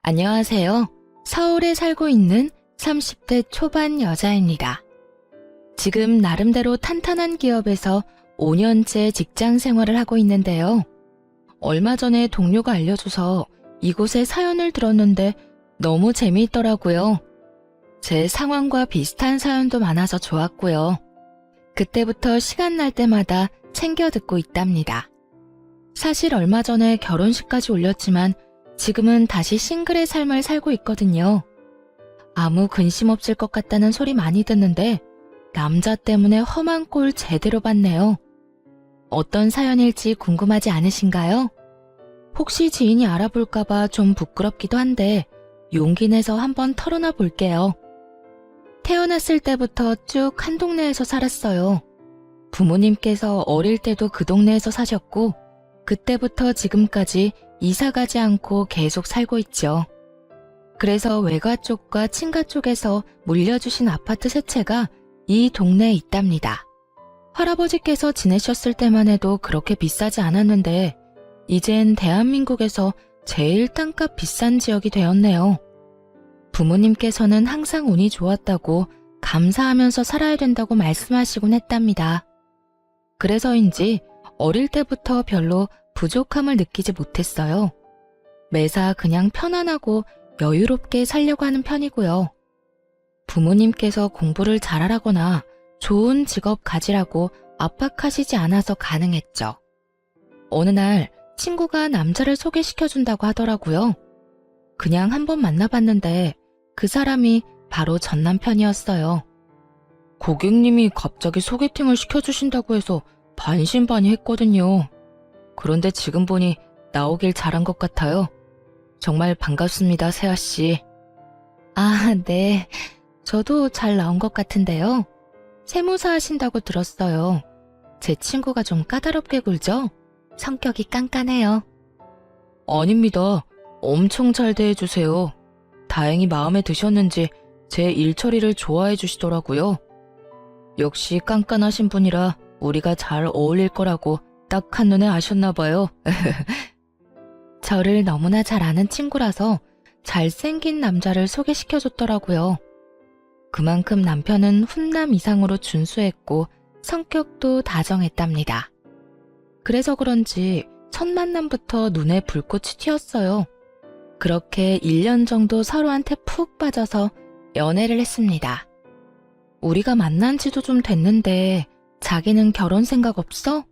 안녕하세요. 서울에 살고 있는 30대 초반 여자입니다. 지금 나름대로 탄탄한 기업에서 5년째 직장 생활을 하고 있는데요. 얼마 전에 동료가 알려줘서 이곳에 사연을 들었는데 너무 재미있더라고요. 제 상황과 비슷한 사연도 많아서 좋았고요. 그때부터 시간 날 때마다 챙겨 듣고 있답니다. 사실 얼마 전에 결혼식까지 올렸지만 지금은 다시 싱글의 삶을 살고 있거든요. 아무 근심 없을 것 같다는 소리 많이 듣는데 남자 때문에 험한 꼴 제대로 봤네요. 어떤 사연일지 궁금하지 않으신가요? 혹시 지인이 알아볼까봐 좀 부끄럽기도 한데 용기 내서 한번 털어놔 볼게요. 태어났을 때부터 쭉 한 동네에서 살았어요. 부모님께서 어릴 때도 그 동네에서 사셨고 그때부터 지금까지 이사 가지 않고 계속 살고 있죠. 그래서 외가 쪽과 친가 쪽에서 물려주신 아파트 세 채가 이 동네에 있답니다. 할아버지께서 지내셨을 때만 해도 그렇게 비싸지 않았는데 이젠 대한민국에서 제일 땅값 비싼 지역이 되었네요. 부모님께서는 항상 운이 좋았다고 감사하면서 살아야 된다고 말씀하시곤 했답니다. 그래서인지 어릴 때부터 별로 부족함을 느끼지 못했어요. 매사 그냥 편안하고 여유롭게 살려고 하는 편이고요. 부모님께서 공부를 잘하라거나 좋은 직업 가지라고 압박하시지 않아서 가능했죠. 어느 날 친구가 남자를 소개시켜준다고 하더라고요. 그냥 한번 만나봤는데 그 사람이 바로 전 남편이었어요. 고객님이 갑자기 소개팅을 시켜주신다고 해서 반신반의했거든요. 그런데 지금 보니 나오길 잘한 것 같아요. 정말 반갑습니다, 세아씨. 아, 네. 저도 잘 나온 것 같은데요. 세무사 하신다고 들었어요. 제 친구가 좀 까다롭게 굴죠? 성격이 깐깐해요. 아닙니다. 엄청 잘 대해주세요. 다행히 마음에 드셨는지 제 일 처리를 좋아해 주시더라고요. 역시 깐깐하신 분이라 우리가 잘 어울릴 거라고 딱 한눈에 아셨나 봐요. 저를 너무나 잘 아는 친구라서 잘생긴 남자를 소개시켜줬더라고요. 그만큼 남편은 훈남 이상으로 준수했고 성격도 다정했답니다. 그래서 그런지 첫 만남부터 눈에 불꽃이 튀었어요. 그렇게 1년 정도 서로한테 푹 빠져서 연애를 했습니다. 우리가 만난 지도 좀 됐는데 자기는 결혼 생각 없어?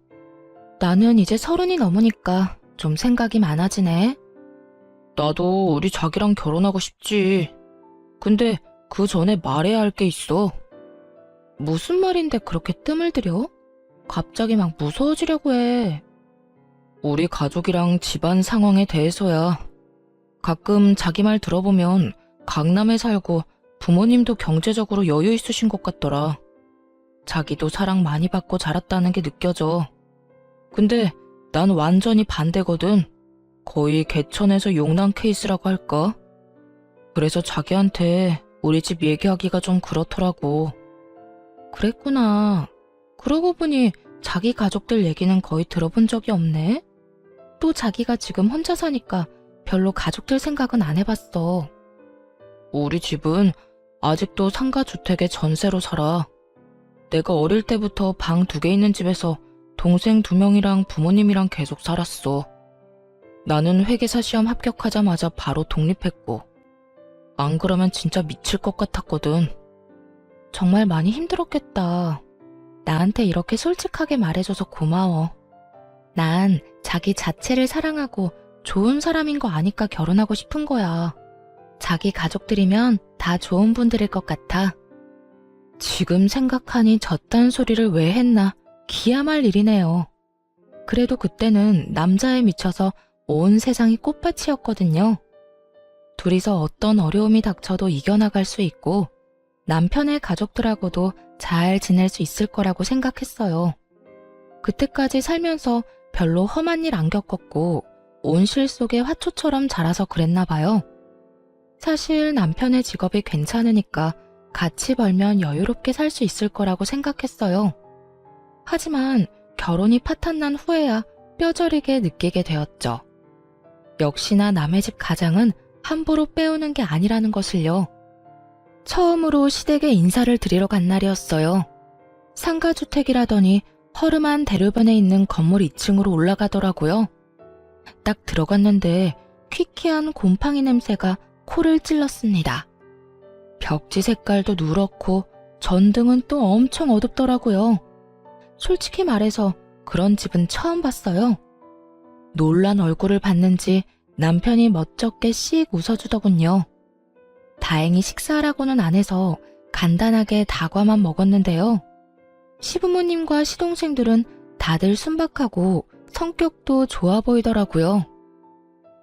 나는 이제 30이 넘으니까 좀 생각이 많아지네. 나도 우리 자기랑 결혼하고 싶지. 근데 그 전에 말해야 할 게 있어. 무슨 말인데 그렇게 뜸을 들여? 갑자기 막 무서워지려고 해. 우리 가족이랑 집안 상황에 대해서야. 가끔 자기 말 들어보면 강남에 살고 부모님도 경제적으로 여유 있으신 것 같더라. 자기도 사랑 많이 받고 자랐다는 게 느껴져. 근데 난 완전히 반대거든. 거의 개천에서 용난 케이스라고 할까? 그래서 자기한테 우리 집 얘기하기가 좀 그렇더라고. 그랬구나. 그러고 보니 자기 가족들 얘기는 거의 들어본 적이 없네. 또 자기가 지금 혼자 사니까 별로 가족들 생각은 안 해봤어. 우리 집은 아직도 상가주택에 전세로 살아. 내가 어릴 때부터 방 2개 있는 집에서 동생 2명이랑 부모님이랑 계속 살았어. 나는 회계사 시험 합격하자마자 바로 독립했고 안 그러면 진짜 미칠 것 같았거든. 정말 많이 힘들었겠다. 나한테 이렇게 솔직하게 말해줘서 고마워. 난 자기 자체를 사랑하고 좋은 사람인 거 아니까 결혼하고 싶은 거야. 자기 가족들이면 다 좋은 분들일 것 같아. 지금 생각하니 저딴 소리를 왜 했나 기야말 일이네요. 그래도 그때는 남자에 미쳐서 온 세상이 꽃밭이었거든요. 둘이서 어떤 어려움이 닥쳐도 이겨나갈 수 있고 남편의 가족들하고도 잘 지낼 수 있을 거라고 생각했어요. 그때까지 살면서 별로 험한 일 안 겪었고 온실 속의 화초처럼 자라서 그랬나 봐요. 사실 남편의 직업이 괜찮으니까 같이 벌면 여유롭게 살 수 있을 거라고 생각했어요. 하지만 결혼이 파탄난 후에야 뼈저리게 느끼게 되었죠. 역시나 남의 집 가장은 함부로 빼오는 게 아니라는 것을요. 처음으로 시댁에 인사를 드리러 간 날이었어요. 상가주택이라더니 허름한 대로변에 있는 건물 2층으로 올라가더라고요. 딱 들어갔는데 퀴퀴한 곰팡이 냄새가 코를 찔렀습니다. 벽지 색깔도 누렇고 전등은 또 엄청 어둡더라고요. 솔직히 말해서 그런 집은 처음 봤어요. 놀란 얼굴을 봤는지 남편이 멋쩍게 씩 웃어주더군요. 다행히 식사하라고는 안 해서 간단하게 다과만 먹었는데요. 시부모님과 시동생들은 다들 순박하고 성격도 좋아 보이더라고요.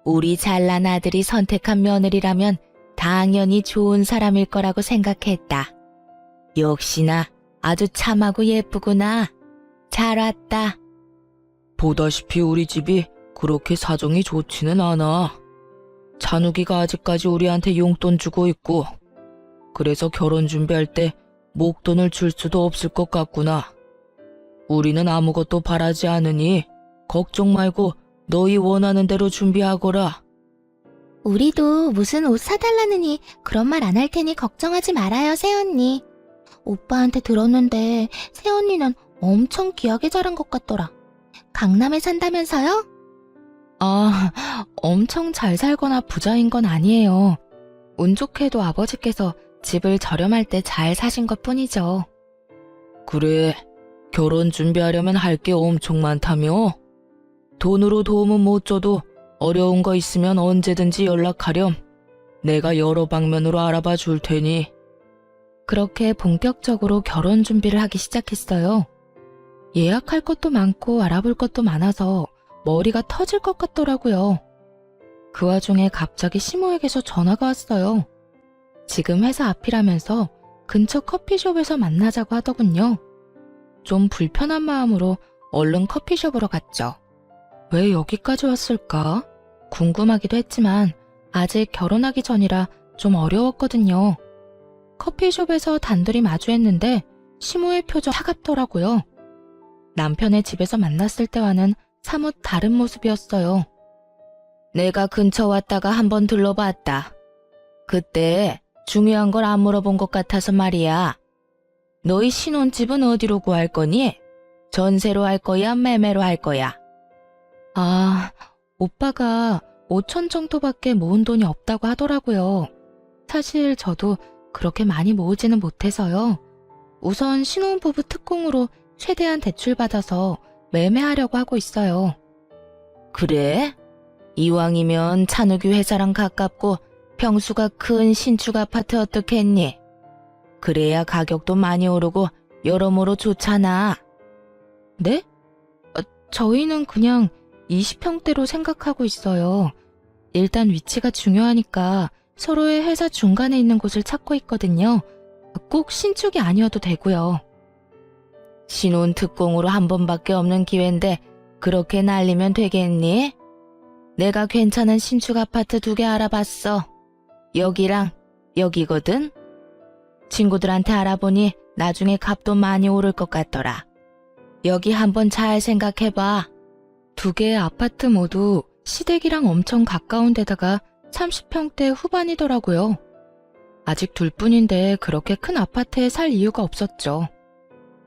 우리 잘난 아들이 선택한 며느리라면 당연히 좋은 사람일 거라고 생각했다. 역시나 아주 참하고 예쁘구나. 잘 왔다. 보다시피 우리 집이 그렇게 사정이 좋지는 않아. 찬욱이가 아직까지 우리한테 용돈 주고 있고, 그래서 결혼 준비할 때 목돈을 줄 수도 없을 것 같구나. 우리는 아무것도 바라지 않으니 걱정 말고 너희 원하는 대로 준비하거라. 우리도 무슨 옷 사달라느니 그런 말 안 할 테니 걱정하지 말아요, 새언니. 오빠한테 들었는데 새언니는 엄청 귀하게 자란 것 같더라. 강남에 산다면서요? 아, 엄청 잘 살거나 부자인 건 아니에요. 운 좋게도 아버지께서 집을 저렴할 때 잘 사신 것 뿐이죠. 그래, 결혼 준비하려면 할 게 엄청 많다며? 돈으로 도움은 못 줘도 어려운 거 있으면 언제든지 연락하렴. 내가 여러 방면으로 알아봐 줄 테니. 그렇게 본격적으로 결혼 준비를 하기 시작했어요. 예약할 것도 많고 알아볼 것도 많아서 머리가 터질 것 같더라고요. 그 와중에 갑자기 시모에게서 전화가 왔어요. 지금 회사 앞이라면서 근처 커피숍에서 만나자고 하더군요. 좀 불편한 마음으로 얼른 커피숍으로 갔죠. 왜 여기까지 왔을까? 궁금하기도 했지만 아직 결혼하기 전이라 좀 어려웠거든요. 커피숍에서 단둘이 마주했는데 시모의 표정 차갑더라고요. 남편의 집에서 만났을 때와는 사뭇 다른 모습이었어요. 내가 근처 왔다가 한번 둘러봤다. 그때 중요한 걸 안 물어본 것 같아서 말이야. 너희 신혼집은 어디로 구할 거니? 전세로 할 거야, 매매로 할 거야? 아, 오빠가 5천 정도밖에 모은 돈이 없다고 하더라고요. 사실 저도 그렇게 많이 모으지는 못해서요. 우선 신혼부부 특공으로 최대한 대출받아서 매매하려고 하고 있어요. 그래? 이왕이면 찬욱이 회사랑 가깝고 평수가 큰 신축 아파트 어떻겠니? 그래야 가격도 많이 오르고 여러모로 좋잖아. 네? 저희는 그냥 20평대로 생각하고 있어요. 일단 위치가 중요하니까 서로의 회사 중간에 있는 곳을 찾고 있거든요. 꼭 신축이 아니어도 되고요. 신혼 특공으로 한 번밖에 없는 기회인데 그렇게 날리면 되겠니? 내가 괜찮은 신축 아파트 2개 알아봤어. 여기랑 여기거든? 친구들한테 알아보니 나중에 값도 많이 오를 것 같더라. 여기 한번 잘 생각해봐. 2개의 아파트 모두 시댁이랑 엄청 가까운 데다가 30평대 후반이더라고요. 아직 둘뿐인데 그렇게 큰 아파트에 살 이유가 없었죠.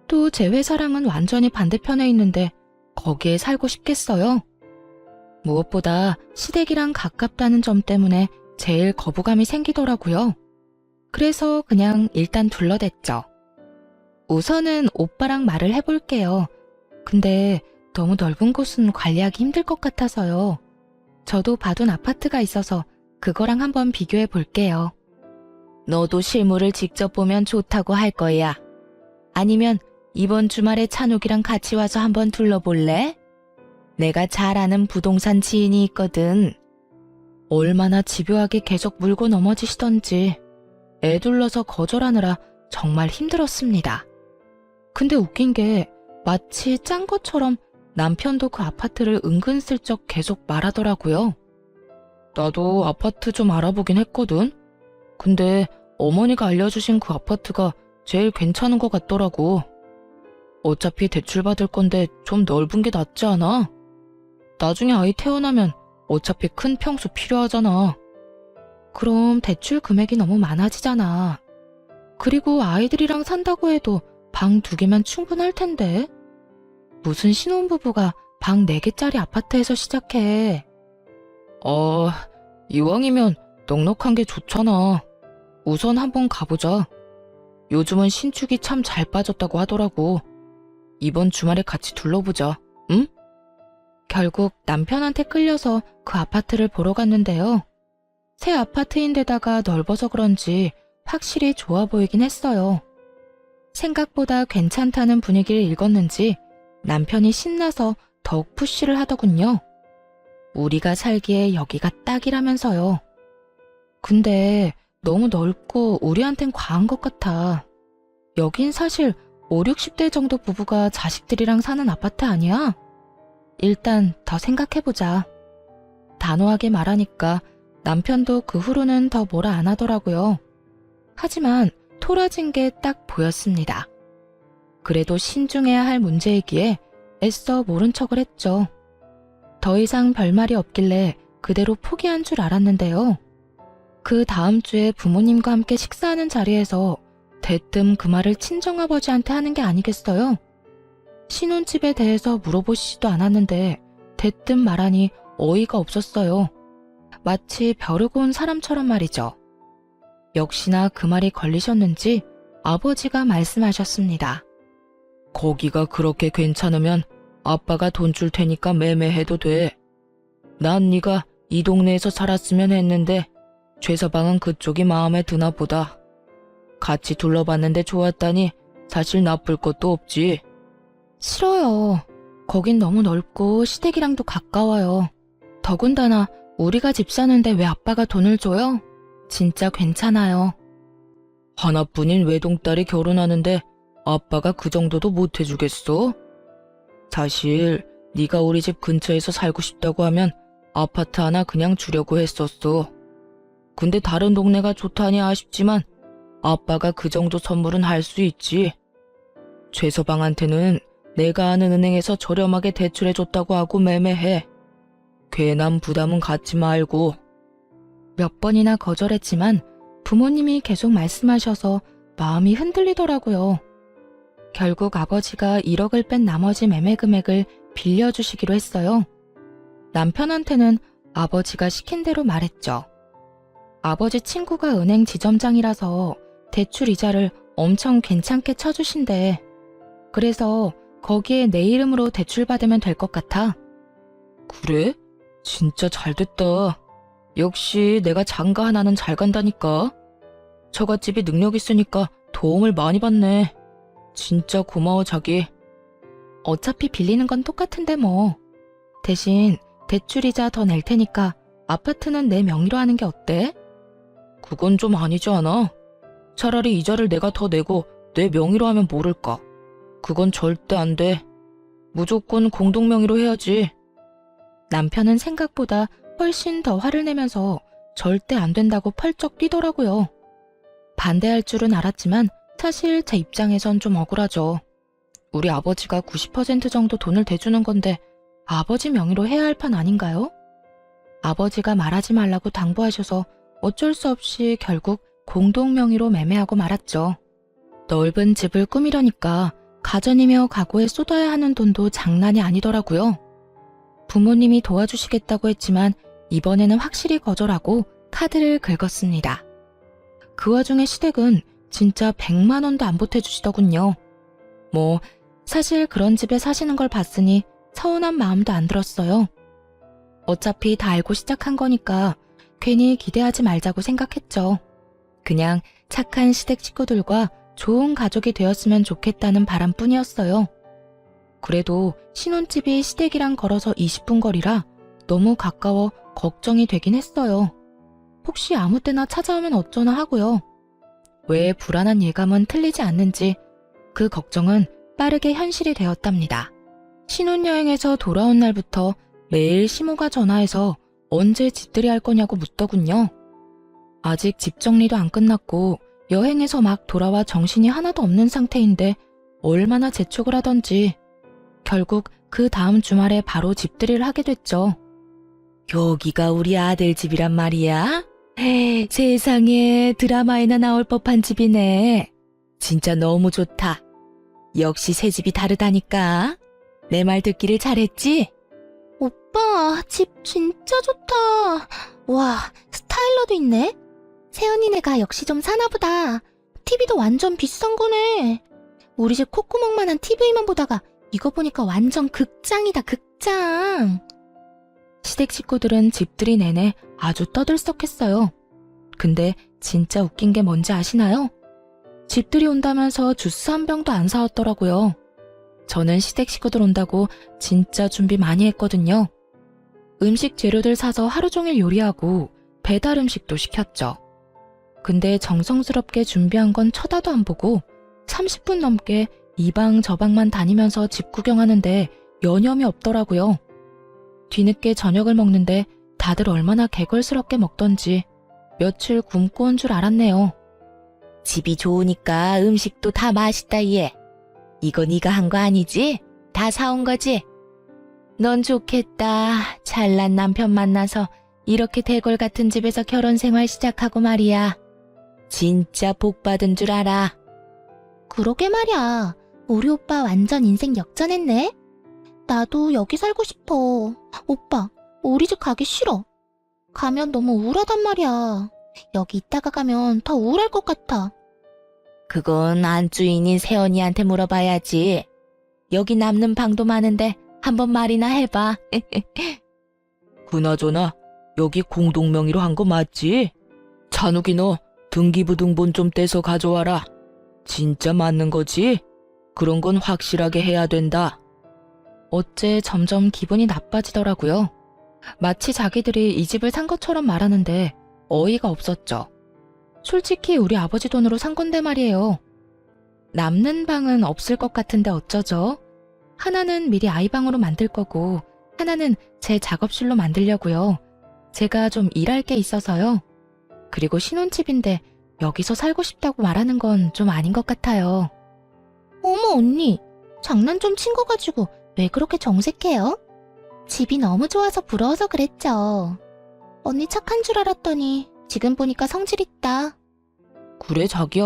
또 제 회사랑은 완전히 반대편에 있는데 거기에 살고 싶겠어요? 무엇보다 시댁이랑 가깝다는 점 때문에 제일 거부감이 생기더라고요. 그래서 그냥 일단 둘러댔죠. 우선은 오빠랑 말을 해볼게요. 근데 너무 넓은 곳은 관리하기 힘들 것 같아서요. 저도 봐둔 아파트가 있어서 그거랑 한번 비교해 볼게요. 너도 실물을 직접 보면 좋다고 할 거야. 아니면 이번 주말에 찬욱이랑 같이 와서 한번 둘러볼래? 내가 잘 아는 부동산 지인이 있거든. 얼마나 집요하게 계속 물고 넘어지시던지 애 둘러서 거절하느라 정말 힘들었습니다. 근데 웃긴 게 마치 짠 것처럼 남편도 그 아파트를 은근슬쩍 계속 말하더라고요. 나도 아파트 좀 알아보긴 했거든. 근데 어머니가 알려주신 그 아파트가 제일 괜찮은 것 같더라고. 어차피 대출받을 건데 좀 넓은 게 낫지 않아? 나중에 아이 태어나면 어차피 큰 평수 필요하잖아. 그럼 대출 금액이 너무 많아지잖아. 그리고 아이들이랑 산다고 해도 방 2개면 충분할 텐데. 무슨 신혼부부가 방 4개짜리 아파트에서 시작해. 이왕이면 넉넉한 게 좋잖아. 우선 한번 가보자. 요즘은 신축이 참 잘 빠졌다고 하더라고. 이번 주말에 같이 둘러보자, 응? 결국 남편한테 끌려서 그 아파트를 보러 갔는데요. 새 아파트인데다가 넓어서 그런지 확실히 좋아 보이긴 했어요. 생각보다 괜찮다는 분위기를 읽었는지 남편이 신나서 더욱 푸시를 하더군요. 우리가 살기에 여기가 딱이라면서요. 근데 너무 넓고 우리한텐 과한 것 같아. 여긴 사실 5, 60대 정도 부부가 자식들이랑 사는 아파트 아니야? 일단 더 생각해보자. 단호하게 말하니까 남편도 그 후로는 더 뭐라 안 하더라고요. 하지만 토라진 게 딱 보였습니다. 그래도 신중해야 할 문제이기에 애써 모른 척을 했죠. 더 이상 별말이 없길래 그대로 포기한 줄 알았는데요. 그 다음 주에 부모님과 함께 식사하는 자리에서 대뜸 그 말을 친정아버지한테 하는 게 아니겠어요? 신혼집에 대해서 물어보시지도 않았는데 대뜸 말하니 어이가 없었어요. 마치 벼르고 온 사람처럼 말이죠. 역시나 그 말이 걸리셨는지 아버지가 말씀하셨습니다. 거기가 그렇게 괜찮으면 아빠가 돈 줄 테니까 매매해도 돼. 난 네가 이 동네에서 살았으면 했는데 최서방은 그쪽이 마음에 드나 보다. 같이 둘러봤는데 좋았다니 사실 나쁠 것도 없지. 싫어요. 거긴 너무 넓고 시댁이랑도 가까워요. 더군다나 우리가 집 사는데 왜 아빠가 돈을 줘요? 진짜 괜찮아요. 하나뿐인 외동딸이 결혼하는데 아빠가 그 정도도 못 해주겠어? 사실 네가 우리 집 근처에서 살고 싶다고 하면 아파트 하나 그냥 주려고 했었어. 근데 다른 동네가 좋다니 아쉽지만 아빠가 그 정도 선물은 할 수 있지. 최서방한테는 내가 아는 은행에서 저렴하게 대출해줬다고 하고 매매해. 괜한 부담은 갖지 말고. 몇 번이나 거절했지만 부모님이 계속 말씀하셔서 마음이 흔들리더라고요. 결국 아버지가 1억을 뺀 나머지 매매 금액을 빌려주시기로 했어요. 남편한테는 아버지가 시킨 대로 말했죠. 아버지 친구가 은행 지점장이라서 대출 이자를 엄청 괜찮게 쳐주신대. 그래서 거기에 내 이름으로 대출받으면 될 것 같아. 그래? 진짜 잘됐다. 역시 내가 장가 하나는 잘 간다니까. 처갓집이 능력 있으니까 도움을 많이 받네. 진짜 고마워 자기. 어차피 빌리는 건 똑같은데 뭐. 대신 대출이자 더 낼 테니까 아파트는 내 명의로 하는 게 어때? 그건 좀 아니지 않아? 차라리 이자를 내가 더 내고 내 명의로 하면 모를까. 그건 절대 안 돼. 무조건 공동 명의로 해야지. 남편은 생각보다 훨씬 더 화를 내면서 절대 안 된다고 펄쩍 뛰더라고요. 반대할 줄은 알았지만 사실 제 입장에선 좀 억울하죠. 우리 아버지가 90% 정도 돈을 대주는 건데 아버지 명의로 해야 할 판 아닌가요? 아버지가 말하지 말라고 당부하셔서 어쩔 수 없이 결국 공동 명의로 매매하고 말았죠. 넓은 집을 꾸미려니까 가전이며 가구에 쏟아야 하는 돈도 장난이 아니더라고요. 부모님이 도와주시겠다고 했지만 이번에는 확실히 거절하고 카드를 긁었습니다. 그 와중에 시댁은 진짜 100만 원도 안 보태주시더군요. 뭐 사실 그런 집에 사시는 걸 봤으니 서운한 마음도 안 들었어요. 어차피 다 알고 시작한 거니까 괜히 기대하지 말자고 생각했죠. 그냥 착한 시댁 식구들과 좋은 가족이 되었으면 좋겠다는 바람뿐이었어요. 그래도 신혼집이 시댁이랑 걸어서 20분 거리라 너무 가까워 걱정이 되긴 했어요. 혹시 아무 때나 찾아오면 어쩌나 하고요. 왜 불안한 예감은 틀리지 않는지 그 걱정은 빠르게 현실이 되었답니다. 신혼여행에서 돌아온 날부터 매일 시모가 전화해서 언제 집들이 할 거냐고 묻더군요. 아직 집 정리도 안 끝났고 여행에서 막 돌아와 정신이 하나도 없는 상태인데 얼마나 재촉을 하던지 결국 그 다음 주말에 바로 집들이를 하게 됐죠. 여기가 우리 아들 집이란 말이야? 세상에 드라마에나 나올 법한 집이네. 진짜 너무 좋다. 역시 새 집이 다르다니까. 내 말 듣기를 잘했지? 오빠, 집 진짜 좋다. 와, 스타일러도 있네. 새언니네가 역시 좀 사나보다. TV도 완전 비싼 거네. 우리 집 콧구멍만한 TV만 보다가 이거 보니까 완전 극장이다, 극장. 시댁 식구들은 집들이 내내 아주 떠들썩했어요. 근데 진짜 웃긴 게 뭔지 아시나요? 집들이 온다면서 주스 한 병도 안 사왔더라고요. 저는 시댁 식구들 온다고 진짜 준비 많이 했거든요. 음식 재료들 사서 하루 종일 요리하고 배달 음식도 시켰죠. 근데 정성스럽게 준비한 건 쳐다도 안 보고 30분 넘게 이 방 저 방만 다니면서 집 구경하는데 여념이 없더라고요. 뒤늦게 저녁을 먹는데 다들 얼마나 개걸스럽게 먹던지 며칠 굶고 온 줄 알았네요. 집이 좋으니까 음식도 다 맛있다 얘. 이거 네가 한 거 아니지? 다 사온 거지? 넌 좋겠다. 잘난 남편 만나서 이렇게 대골 같은 집에서 결혼 생활 시작하고 말이야. 진짜 복 받은 줄 알아. 그러게 말이야. 우리 오빠 완전 인생 역전했네. 나도 여기 살고 싶어. 오빠, 우리 집 가기 싫어. 가면 너무 우울하단 말이야. 여기 있다가 가면 더 우울할 것 같아. 그건 안주인인 세연이한테 물어봐야지. 여기 남는 방도 많은데 한번 말이나 해봐. 그나저나 여기 공동명의로 한 거 맞지? 찬욱이 너 등기부등본 좀 떼서 가져와라. 진짜 맞는 거지? 그런 건 확실하게 해야 된다. 어째 점점 기분이 나빠지더라고요. 마치 자기들이 이 집을 산 것처럼 말하는데 어이가 없었죠. 솔직히 우리 아버지 돈으로 산 건데 말이에요. 남는 방은 없을 것 같은데 어쩌죠? 하나는 미리 아이방으로 만들 거고 하나는 제 작업실로 만들려고요. 제가 좀 일할 게 있어서요. 그리고 신혼집인데 여기서 살고 싶다고 말하는 건 좀 아닌 것 같아요. 어머, 언니. 장난 좀 친 거 가지고 왜 그렇게 정색해요? 집이 너무 좋아서 부러워서 그랬죠. 언니 착한 줄 알았더니 지금 보니까 성질 있다. 그래 자기야.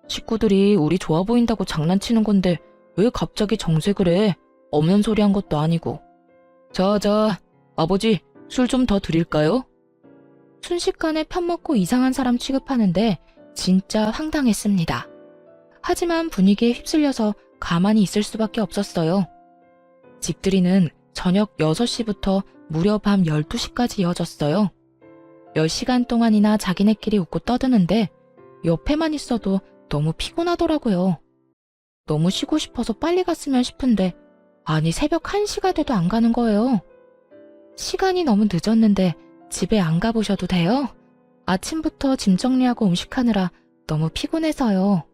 식구들이 우리 좋아 보인다고 장난치는 건데 왜 갑자기 정색을 해? 없는 소리 한 것도 아니고. 자, 아버지 술 좀 더 드릴까요? 순식간에 편먹고 이상한 사람 취급하는데 진짜 황당했습니다. 하지만 분위기에 휩쓸려서 가만히 있을 수밖에 없었어요. 집들이는 저녁 6시부터 무려 밤 12시까지 이어졌어요. 몇 시간 동안이나 자기네끼리 웃고 떠드는데 옆에만 있어도 너무 피곤하더라고요. 너무 쉬고 싶어서 빨리 갔으면 싶은데 아니 새벽 1시가 돼도 안 가는 거예요. 시간이 너무 늦었는데 집에 안 가보셔도 돼요? 아침부터 짐 정리하고 음식하느라 너무 피곤해서요.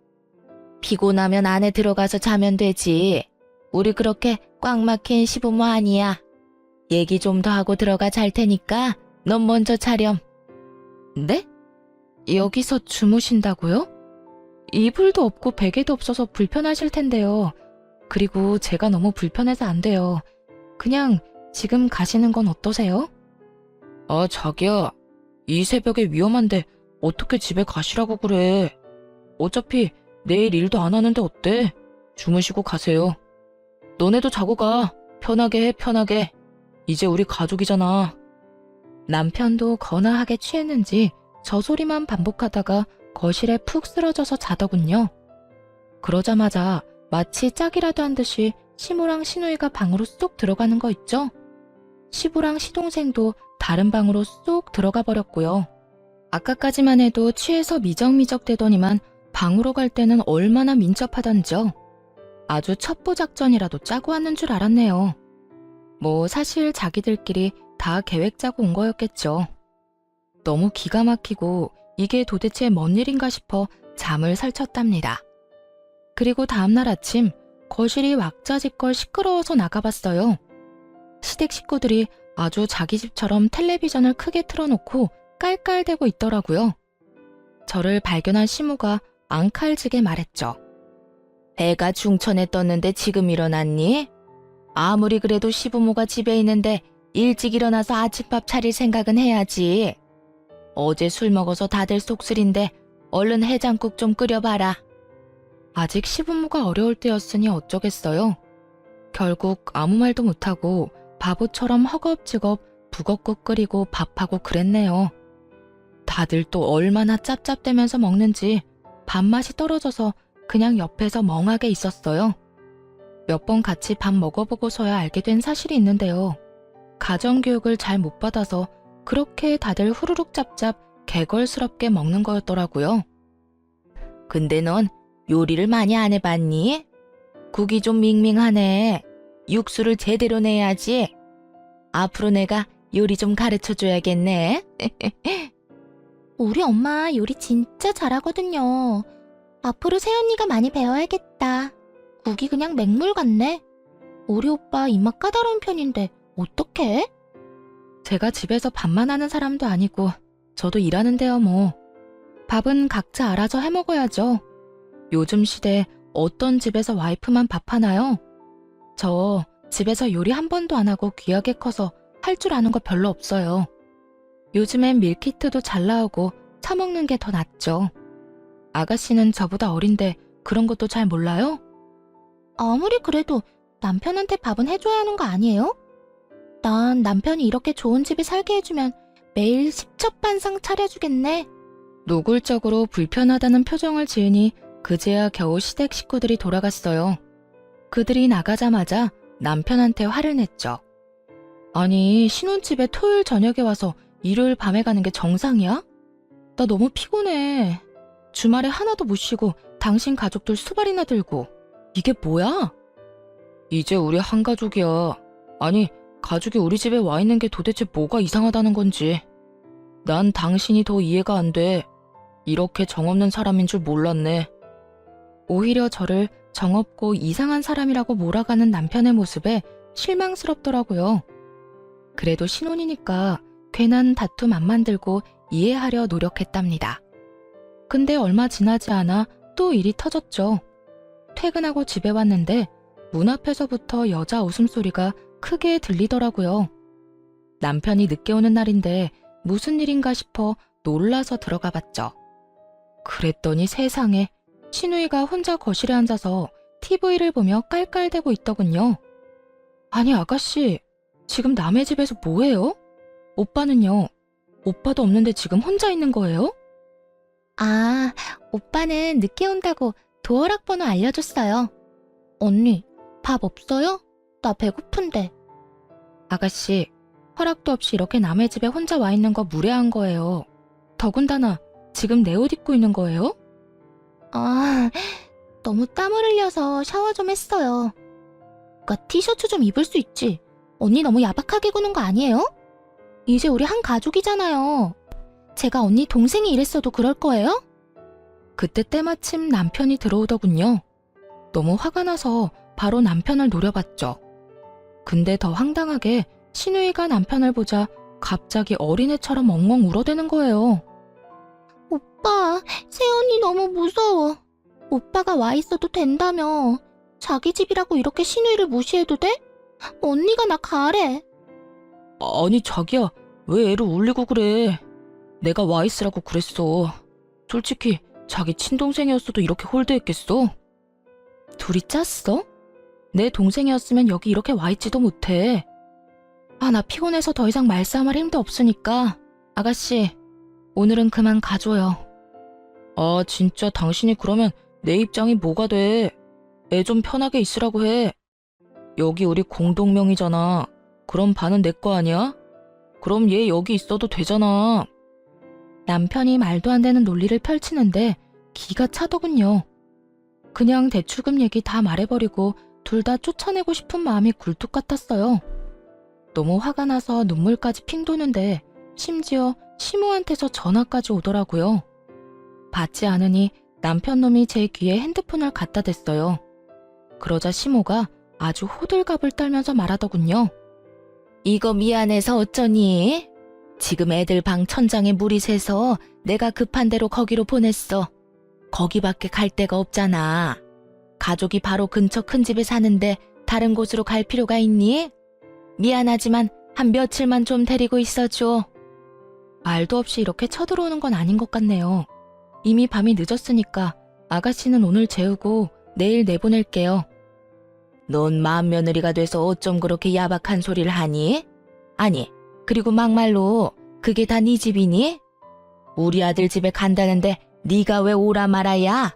피곤하면 안에 들어가서 자면 되지. 우리 그렇게 꽉 막힌 시부모 아니야. 얘기 좀 더 하고 들어가 잘 테니까 넌 먼저 자렴. 네? 여기서 주무신다고요? 이불도 없고 베개도 없어서 불편하실 텐데요. 그리고 제가 너무 불편해서 안 돼요. 그냥 지금 가시는 건 어떠세요? 아, 자기야. 이 새벽에 위험한데 어떻게 집에 가시라고 그래. 어차피 내일 일도 안 하는데 어때? 주무시고 가세요. 너네도 자고 가. 편하게 해, 편하게. 이제 우리 가족이잖아. 남편도 거나하게 취했는지 저 소리만 반복하다가 거실에 푹 쓰러져서 자더군요. 그러자마자 마치 짝이라도 한 듯이 시모랑 시누이가 방으로 쏙 들어가는 거 있죠? 시부랑 시동생도 다른 방으로 쏙 들어가 버렸고요. 아까까지만 해도 취해서 미적미적 대더니만 방으로 갈 때는 얼마나 민첩하던지요. 아주 첩보작전이라도 짜고 왔는 줄 알았네요. 뭐 사실 자기들끼리 다 계획 짜고 온 거였겠죠. 너무 기가 막히고 이게 도대체 뭔 일인가 싶어 잠을 설쳤답니다. 그리고 다음날 아침 거실이 왁자지껄 시끄러워서 나가봤어요. 시댁 식구들이 아주 자기 집처럼 텔레비전을 크게 틀어놓고 깔깔대고 있더라고요. 저를 발견한 시무가 앙칼지게 말했죠. 배가 중천에 떴는데 지금 일어났니? 아무리 그래도 시부모가 집에 있는데 일찍 일어나서 아침밥 차릴 생각은 해야지. 어제 술 먹어서 다들 속쓰린데 얼른 해장국 좀 끓여봐라. 아직 시부모가 어려울 때였으니 어쩌겠어요. 결국 아무 말도 못하고 바보처럼 허겁지겁 북엇국 끓이고 밥하고 그랬네요. 다들 또 얼마나 짭짭대면서 먹는지 밥맛이 떨어져서 그냥 옆에서 멍하게 있었어요. 몇 번 같이 밥 먹어보고서야 알게 된 사실이 있는데요. 가정교육을 잘 못 받아서 그렇게 다들 후루룩 짭짭 개걸스럽게 먹는 거였더라고요. 근데 넌 요리를 많이 안 해봤니? 국이 좀 밍밍하네. 육수를 제대로 내야지. 앞으로 내가 요리 좀 가르쳐줘야겠네. 우리 엄마 요리 진짜 잘하거든요. 앞으로 새언니가 많이 배워야겠다. 국이 그냥 맹물 같네. 우리 오빠 입맛 까다로운 편인데 어떡해? 제가 집에서 밥만 하는 사람도 아니고 저도 일하는데요 뭐. 밥은 각자 알아서 해먹어야죠. 요즘 시대에 어떤 집에서 와이프만 밥하나요? 저 집에서 요리 한 번도 안 하고 귀하게 커서 할 줄 아는 거 별로 없어요. 요즘엔 밀키트도 잘 나오고 사먹는 게 더 낫죠. 아가씨는 저보다 어린데 그런 것도 잘 몰라요? 아무리 그래도 남편한테 밥은 해줘야 하는 거 아니에요? 난 남편이 이렇게 좋은 집에 살게 해주면 매일 십첩반상 차려주겠네. 노골적으로 불편하다는 표정을 지으니 그제야 겨우 시댁 식구들이 돌아갔어요. 그들이 나가자마자 남편한테 화를 냈죠. 아니, 신혼집에 토요일 저녁에 와서 일요일 밤에 가는 게 정상이야? 나 너무 피곤해. 주말에 하나도 못 쉬고 당신 가족들 수발이나 들고. 이게 뭐야? 이제 우리 한 가족이야. 아니, 가족이 우리 집에 와 있는 게 도대체 뭐가 이상하다는 건지. 난 당신이 더 이해가 안 돼. 이렇게 정없는 사람인 줄 몰랐네. 오히려 저를 정없고 이상한 사람이라고 몰아가는 남편의 모습에 실망스럽더라고요. 그래도 신혼이니까 괜한 다툼 안 만들고 이해하려 노력했답니다. 근데 얼마 지나지 않아 또 일이 터졌죠. 퇴근하고 집에 왔는데 문 앞에서부터 여자 웃음소리가 크게 들리더라고요. 남편이 늦게 오는 날인데 무슨 일인가 싶어 놀라서 들어가 봤죠. 그랬더니 세상에 신우이가 혼자 거실에 앉아서 TV를 보며 깔깔대고 있더군요. 아니 아가씨, 지금 남의 집에서 뭐해요? 오빠는요? 오빠도 없는데 지금 혼자 있는 거예요? 아, 오빠는 늦게 온다고 도어락 번호 알려줬어요. 언니, 밥 없어요? 나 배고픈데. 아가씨, 허락도 없이 이렇게 남의 집에 혼자 와 있는 거 무례한 거예요. 더군다나 지금 내 옷 입고 있는 거예요? 아, 너무 땀을 흘려서 샤워 좀 했어요. 오빠 티셔츠 좀 입을 수 있지. 언니 너무 야박하게 구는 거 아니에요? 이제 우리 한 가족이잖아요. 제가 언니 동생이 이랬어도 그럴 거예요? 그때 때마침 남편이 들어오더군요. 너무 화가 나서 바로 남편을 노려봤죠. 근데 더 황당하게 신우이가 남편을 보자 갑자기 어린애처럼 엉엉 울어대는 거예요. 오빠, 새언니 너무 무서워. 오빠가 와 있어도 된다며. 자기 집이라고 이렇게 신우이를 무시해도 돼? 언니가 나 가래. 아니 자기야, 왜 애를 울리고 그래. 내가 와 있으라고 그랬어. 솔직히 자기 친동생이었어도 이렇게 홀대했겠어? 둘이 짰어? 내 동생이었으면 여기 이렇게 와 있지도 못해. 아, 나 피곤해서 더 이상 말싸움할 힘도 없으니까 아가씨, 오늘은 그만 가줘요. 아, 진짜 당신이 그러면 내 입장이 뭐가 돼. 애 좀 편하게 있으라고 해. 여기 우리 공동명의잖아. 그럼 반은 내 거 아니야? 그럼 얘 여기 있어도 되잖아. 남편이 말도 안 되는 논리를 펼치는데 기가 차더군요. 그냥 대출금 얘기 다 말해버리고 둘 다 쫓아내고 싶은 마음이 굴뚝 같았어요. 너무 화가 나서 눈물까지 핑 도는데 심지어 시모한테서 전화까지 오더라고요. 받지 않으니 남편 놈이 제 귀에 핸드폰을 갖다 댔어요. 그러자 시모가 아주 호들갑을 떨면서 말하더군요. 이거 미안해서 어쩌니? 지금 애들 방 천장에 물이 새서 내가 급한 대로 거기로 보냈어. 거기밖에 갈 데가 없잖아. 가족이 바로 근처 큰 집에 사는데 다른 곳으로 갈 필요가 있니? 미안하지만 한 며칠만 좀 데리고 있어줘. 말도 없이 이렇게 쳐들어오는 건 아닌 것 같네요. 이미 밤이 늦었으니까 아가씨는 오늘 재우고 내일 내보낼게요. 넌 맏며느리가 돼서 어쩜 그렇게 야박한 소리를 하니? 아니, 그리고 막말로 그게 다 네 집이니? 우리 아들 집에 간다는데 네가 왜 오라 말아야?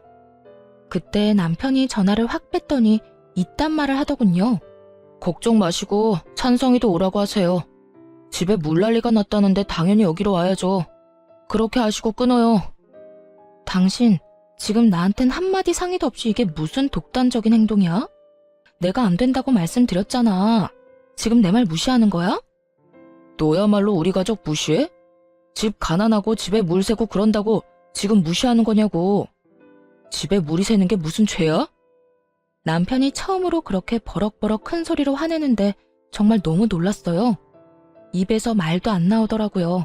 그때 남편이 전화를 확 뺐더니 이딴 말을 하더군요. 걱정 마시고 찬성이도 오라고 하세요. 집에 물난리가 났다는데 당연히 여기로 와야죠. 그렇게 하시고 끊어요. 당신 지금 나한텐 한마디 상의도 없이 이게 무슨 독단적인 행동이야? 내가 안 된다고 말씀드렸잖아. 지금 내 말 무시하는 거야? 너야말로 우리 가족 무시해? 집 가난하고 집에 물 새고 그런다고 지금 무시하는 거냐고. 집에 물이 새는 게 무슨 죄야? 남편이 처음으로 그렇게 버럭버럭 큰 소리로 화내는데 정말 너무 놀랐어요. 입에서 말도 안 나오더라고요.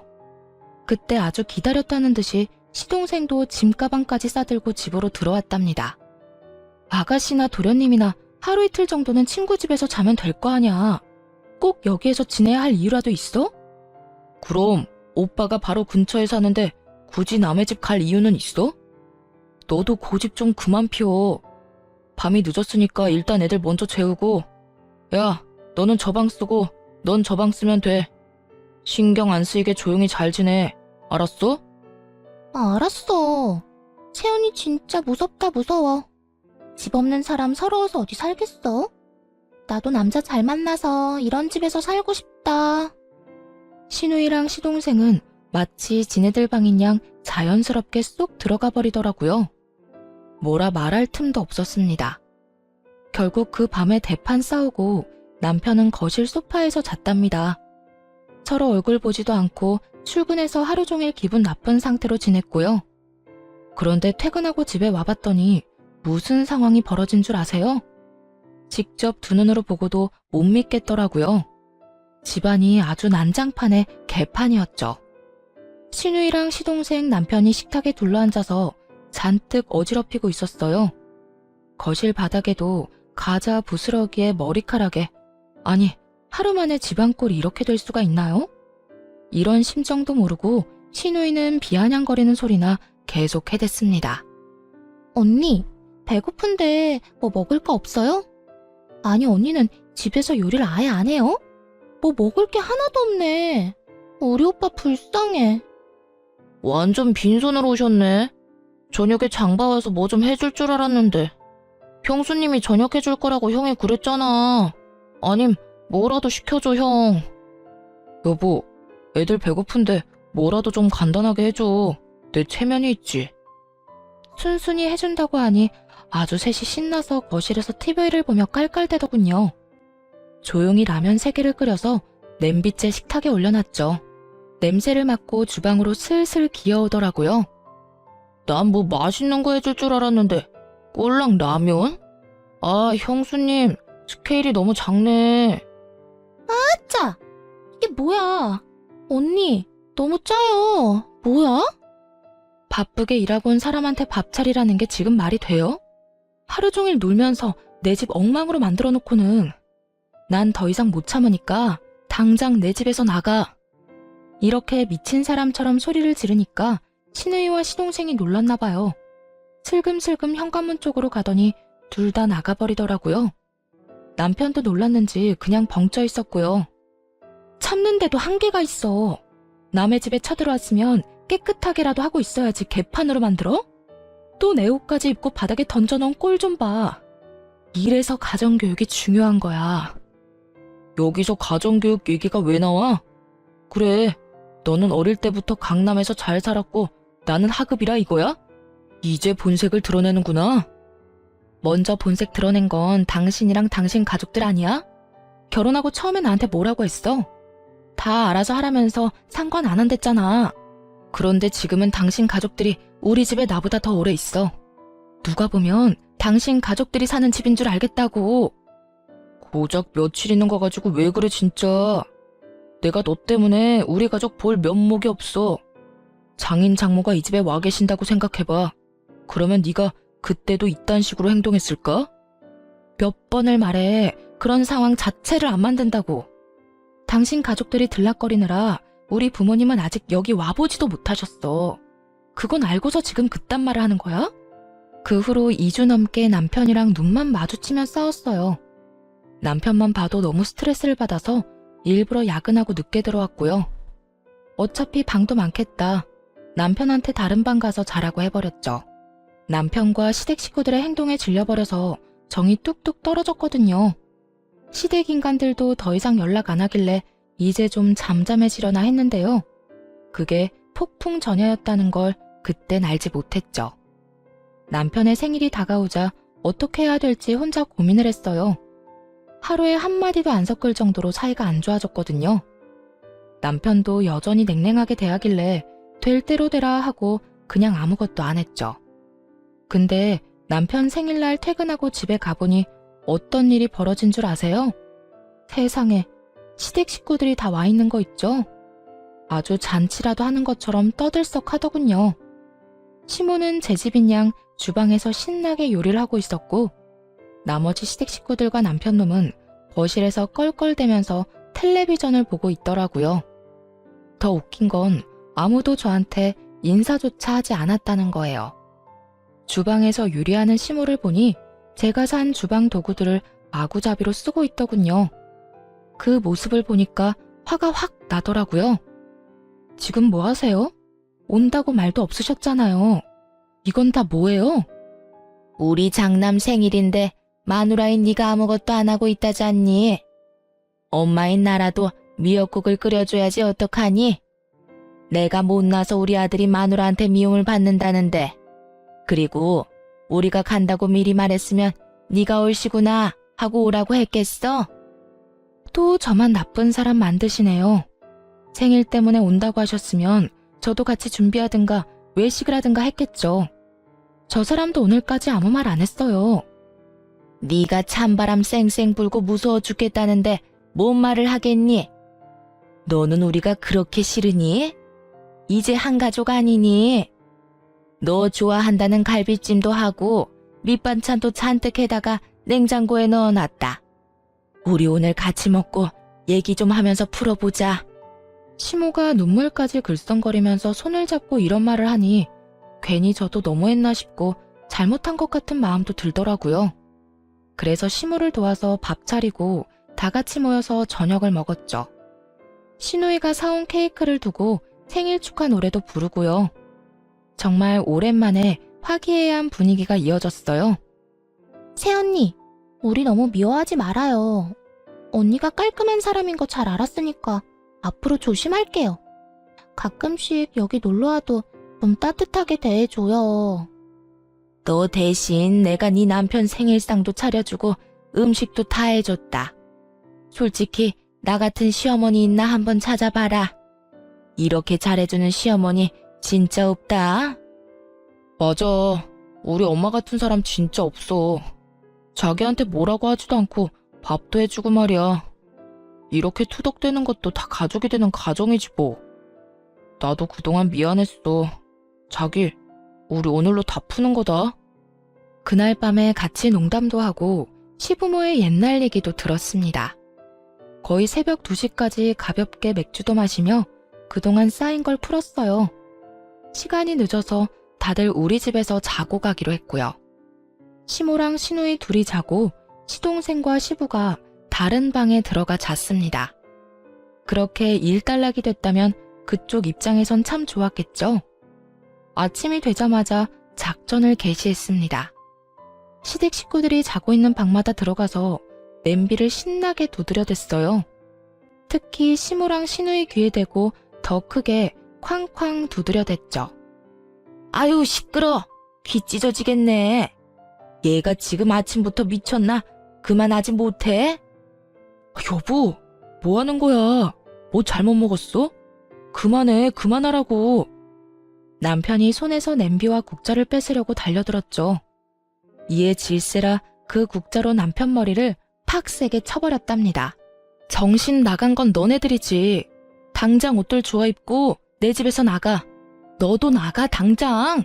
그때 아주 기다렸다는 듯이 시동생도 짐가방까지 싸들고 집으로 들어왔답니다. 아가씨나 도련님이나 하루 이틀 정도는 친구 집에서 자면 될 거 아냐. 꼭 여기에서 지내야 할 이유라도 있어? 그럼 오빠가 바로 근처에 사는데 굳이 남의 집 갈 이유는 있어? 너도 고집 좀 그만 피워. 밤이 늦었으니까 일단 애들 먼저 재우고, 야, 너는 저 방 쓰고 넌 저 방 쓰면 돼. 신경 안 쓰이게 조용히 잘 지내. 알았어? 알았어. 채연이 진짜 무섭다 무서워. 집 없는 사람 서러워서 어디 살겠어? 나도 남자 잘 만나서 이런 집에서 살고 싶다. 신우이랑 시동생은 마치 지네들 방인 양 자연스럽게 쏙 들어가 버리더라고요. 뭐라 말할 틈도 없었습니다. 결국 그 밤에 대판 싸우고 남편은 거실 소파에서 잤답니다. 서로 얼굴 보지도 않고 출근해서 하루 종일 기분 나쁜 상태로 지냈고요. 그런데 퇴근하고 집에 와봤더니 무슨 상황이 벌어진 줄 아세요? 직접 두 눈으로 보고도 못 믿겠더라고요. 집안이 아주 난장판에 개판이었죠. 신우이랑 시동생 남편이 식탁에 둘러앉아서 잔뜩 어지럽히고 있었어요. 거실 바닥에도 과자 부스러기에 머리카락에, 아니 하루 만에 집안 꼴이 이렇게 될 수가 있나요? 이런 심정도 모르고 신우이는 비아냥거리는 소리나 계속 해댔습니다. 언니, 배고픈데 뭐 먹을 거 없어요? 아니, 언니는 집에서 요리를 아예 안 해요? 뭐 먹을 게 하나도 없네. 우리 오빠 불쌍해. 완전 빈손으로 오셨네. 저녁에 장 봐와서 뭐 좀 해줄 줄 알았는데. 형수님이 저녁 해줄 거라고 형이 그랬잖아. 아님 뭐라도 시켜줘 형. 여보, 애들 배고픈데 뭐라도 좀 간단하게 해줘. 내 체면이 있지. 순순히 해준다고 하니 아주 셋이 신나서 거실에서 TV를 보며 깔깔대더군요. 조용히 라면 3개를 끓여서 냄비째 식탁에 올려놨죠. 냄새를 맡고 주방으로 슬슬 기어오더라고요. 난 뭐 맛있는 거 해줄 줄 알았는데 꼴랑 라면? 아, 형수님 스케일이 너무 작네. 아짜! 이게 뭐야? 언니, 너무 짜요. 뭐야? 바쁘게 일하고 온 사람한테 밥 차리라는 게 지금 말이 돼요? 하루 종일 놀면서 내 집 엉망으로 만들어 놓고는. 난 더 이상 못 참으니까 당장 내 집에서 나가. 이렇게 미친 사람처럼 소리를 지르니까 신우이와 시동생이 놀랐나 봐요. 슬금슬금 현관문 쪽으로 가더니 둘 다 나가버리더라고요. 남편도 놀랐는지 그냥 벙쪄 있었고요. 참는데도 한계가 있어. 남의 집에 쳐들어왔으면 깨끗하게라도 하고 있어야지 개판으로 만들어? 또 내 옷까지 입고 바닥에 던져놓은 꼴 좀 봐. 이래서 가정교육이 중요한 거야. 여기서 가정교육 얘기가 왜 나와? 그래, 너는 어릴 때부터 강남에서 잘 살았고 나는 하급이라 이거야? 이제 본색을 드러내는구나. 먼저 본색 드러낸 건 당신이랑 당신 가족들 아니야? 결혼하고 처음에 나한테 뭐라고 했어? 다 알아서 하라면서 상관 안 한댔잖아. 그런데 지금은 당신 가족들이 우리 집에 나보다 더 오래 있어. 누가 보면 당신 가족들이 사는 집인 줄 알겠다고. 고작 며칠 있는 거 가지고 왜 그래 진짜. 내가 너 때문에 우리 가족 볼 면목이 없어. 장인 장모가 이 집에 와 계신다고 생각해봐. 그러면 네가 그때도 이딴 식으로 행동했을까? 몇 번을 말해. 그런 상황 자체를 안 만든다고. 당신 가족들이 들락거리느라 우리 부모님은 아직 여기 와보지도 못하셨어. 그건 알고서 지금 그딴 말을 하는 거야? 그 후로 2주 넘게 남편이랑 눈만 마주치면 싸웠어요. 남편만 봐도 너무 스트레스를 받아서 일부러 야근하고 늦게 들어왔고요. 어차피 방도 많겠다. 남편한테 다른 방 가서 자라고 해버렸죠. 남편과 시댁 식구들의 행동에 질려버려서 정이 뚝뚝 떨어졌거든요. 시댁 인간들도 더 이상 연락 안 하길래 이제 좀 잠잠해지려나 했는데요. 그게 폭풍 전야였다는 걸 그땐 알지 못했죠. 남편의 생일이 다가오자 어떻게 해야 될지 혼자 고민을 했어요. 하루에 한마디도 안 섞을 정도로 사이가 안 좋아졌거든요. 남편도 여전히 냉랭하게 대하길래 될 대로 되라 하고 그냥 아무것도 안 했죠. 근데 남편 생일날 퇴근하고 집에 가보니 어떤 일이 벌어진 줄 아세요? 세상에, 시댁 식구들이 다 와 있는 거 있죠? 아주 잔치라도 하는 것처럼 떠들썩 하더군요. 시모는 제 집인 양 주방에서 신나게 요리를 하고 있었고, 나머지 시댁 식구들과 남편놈은 거실에서 껄껄대면서 텔레비전을 보고 있더라고요. 더 웃긴 건 아무도 저한테 인사조차 하지 않았다는 거예요. 주방에서 요리하는 시모를 보니 제가 산 주방 도구들을 마구잡이로 쓰고 있더군요. 그 모습을 보니까 화가 확 나더라고요. 지금 뭐 하세요? 온다고 말도 없으셨잖아요. 이건 다 뭐예요? 우리 장남 생일인데 마누라인 네가 아무것도 안 하고 있다잖니. 엄마인 나라도 미역국을 끓여줘야지 어떡하니? 내가 못나서 우리 아들이 마누라한테 미움을 받는다는데. 그리고 우리가 간다고 미리 말했으면 네가 올시구나 하고 오라고 했겠어? 또 저만 나쁜 사람 만드시네요. 생일 때문에 온다고 하셨으면 저도 같이 준비하든가 외식을 하든가 했겠죠. 저 사람도 오늘까지 아무 말 안 했어요. 네가 찬바람 쌩쌩 불고 무서워 죽겠다는데 뭔 말을 하겠니? 너는 우리가 그렇게 싫으니? 이제 한 가족 아니니? 너 좋아한다는 갈비찜도 하고 밑반찬도 잔뜩 해다가 냉장고에 넣어놨다. 우리 오늘 같이 먹고 얘기 좀 하면서 풀어보자. 시모가 눈물까지 글썽거리면서 손을 잡고 이런 말을 하니 괜히 저도 너무했나 싶고 잘못한 것 같은 마음도 들더라고요. 그래서 시모를 도와서 밥 차리고 다 같이 모여서 저녁을 먹었죠. 시누이가 사온 케이크를 두고 생일 축하 노래도 부르고요. 정말 오랜만에 화기애애한 분위기가 이어졌어요. 새언니, 우리 너무 미워하지 말아요. 언니가 깔끔한 사람인 거 잘 알았으니까 앞으로 조심할게요. 가끔씩 여기 놀러와도 좀 따뜻하게 대해줘요. 너 대신 내가 네 남편 생일상도 차려주고 음식도 다 해줬다. 솔직히 나 같은 시어머니 있나 한번 찾아봐라. 이렇게 잘해주는 시어머니 진짜 없다. 맞아. 우리 엄마 같은 사람 진짜 없어. 자기한테 뭐라고 하지도 않고 밥도 해주고 말이야. 이렇게 투덕대는 것도 다 가족이 되는 가정이지 뭐. 나도 그동안 미안했어. 자기, 우리 오늘로 다 푸는 거다. 그날 밤에 같이 농담도 하고 시부모의 옛날 얘기도 들었습니다. 거의 새벽 2시까지 가볍게 맥주도 마시며 그동안 쌓인 걸 풀었어요. 시간이 늦어서 다들 우리 집에서 자고 가기로 했고요. 시모랑 시누이 둘이 자고 시동생과 시부가 다른 방에 들어가 잤습니다. 그렇게 일단락이 됐다면 그쪽 입장에선 참 좋았겠죠. 아침이 되자마자 작전을 개시했습니다. 시댁 식구들이 자고 있는 방마다 들어가서 냄비를 신나게 두드려댔어요. 특히 시모랑 시누이 귀에 대고 더 크게 쾅쾅 두드려댔죠. 아유 시끄러. 귀 찢어지겠네. 얘가 지금 아침부터 미쳤나? 그만하지 못해? 여보, 뭐 하는 거야? 뭐 잘못 먹었어? 그만해, 그만하라고. 남편이 손에서 냄비와 국자를 뺏으려고 달려들었죠. 이에 질세라 그 국자로 남편 머리를 팍 세게 쳐버렸답니다. 정신 나간 건 너네들이지. 당장 옷들 주워 입고 내 집에서 나가. 너도 나가, 당장.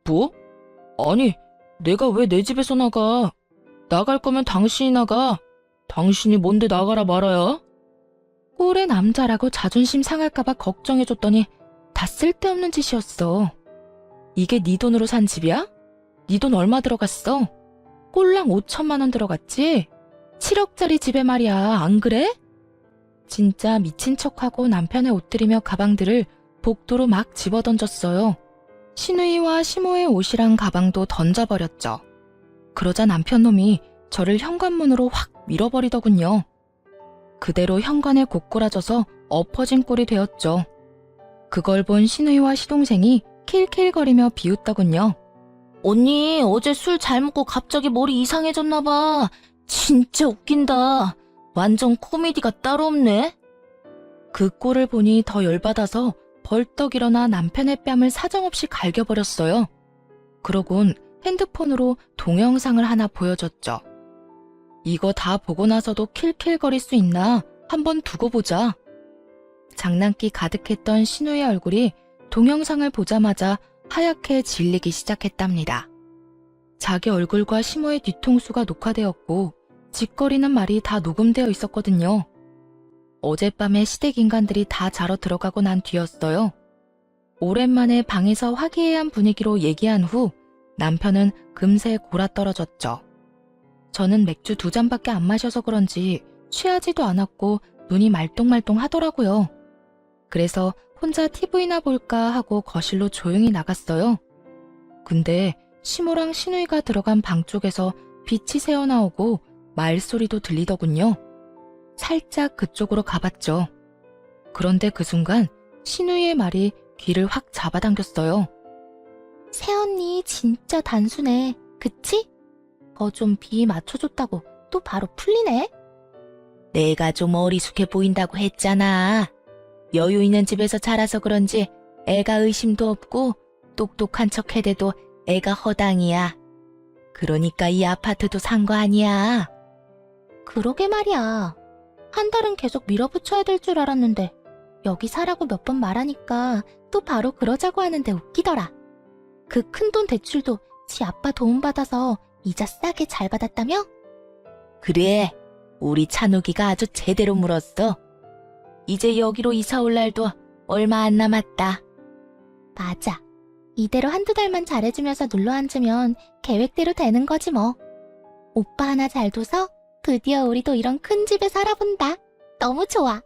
뭐? 아니, 내가 왜 내 집에서 나가? 나갈 거면 당신이 나가. 당신이 뭔데 나가라 말아야? 꼴의 남자라고 자존심 상할까봐 걱정해줬더니 다 쓸데없는 짓이었어. 이게 네 돈으로 산 집이야? 네 돈 얼마 들어갔어? 꼴랑 5천만 원 들어갔지? 7억짜리 집에 말이야, 안 그래? 진짜 미친 척하고 남편의 옷들이며 가방들을 복도로 막 집어던졌어요. 신우이와 시모의 옷이랑 가방도 던져버렸죠. 그러자 남편 놈이 저를 현관문으로 확 밀어버리더군요. 그대로 현관에 고꾸라져서 엎어진 꼴이 되었죠. 그걸 본 신우이와 시동생이 킬킬거리며 비웃더군요. 언니, 어제 술 잘 먹고 갑자기 머리 이상해졌나봐. 진짜 웃긴다. 완전 코미디가 따로 없네. 그 꼴을 보니 더 열받아서 벌떡 일어나 남편의 뺨을 사정없이 갈겨버렸어요. 그러곤 핸드폰으로 동영상을 하나 보여줬죠. 이거 다 보고 나서도 킬킬거릴 수 있나? 한번 두고 보자. 장난기 가득했던 신우의 얼굴이 동영상을 보자마자 하얗게 질리기 시작했답니다. 자기 얼굴과 시모의 뒤통수가 녹화되었고 짓거리는 말이 다 녹음되어 있었거든요. 어젯밤에 시댁 인간들이 다 자러 들어가고 난 뒤였어요. 오랜만에 방에서 화기애애한 분위기로 얘기한 후 남편은 금세 골아떨어졌죠. 저는 맥주 2잔밖에 안 마셔서 그런지 취하지도 않았고 눈이 말똥말똥 하더라고요. 그래서 혼자 TV나 볼까 하고 거실로 조용히 나갔어요. 근데 시모랑 신우이가 들어간 방 쪽에서 빛이 새어나오고 말소리도 들리더군요. 살짝 그쪽으로 가봤죠. 그런데 그 순간 신우이의 말이 귀를 확 잡아당겼어요. 새언니 진짜 단순해. 그치? 좀 비 맞춰줬다고 또 바로 풀리네. 내가 좀 어리숙해 보인다고 했잖아. 여유 있는 집에서 자라서 그런지 애가 의심도 없고 똑똑한 척 해대도 애가 허당이야. 그러니까 이 아파트도 산 거 아니야. 그러게 말이야. 한 달은 계속 밀어붙여야 될 줄 알았는데 여기 사라고 몇 번 말하니까 또 바로 그러자고 하는데 웃기더라. 그 큰돈 대출도 지 아빠 도움받아서 이자 싸게 잘 받았다며? 그래, 우리 찬욱이가 아주 제대로 물었어. 이제 여기로 이사 올 날도 얼마 안 남았다. 맞아. 이대로 한두 달만 잘해주면서 눌러앉으면 계획대로 되는 거지 뭐. 오빠 하나 잘 둬서 드디어 우리도 이런 큰 집에 살아본다. 너무 좋아.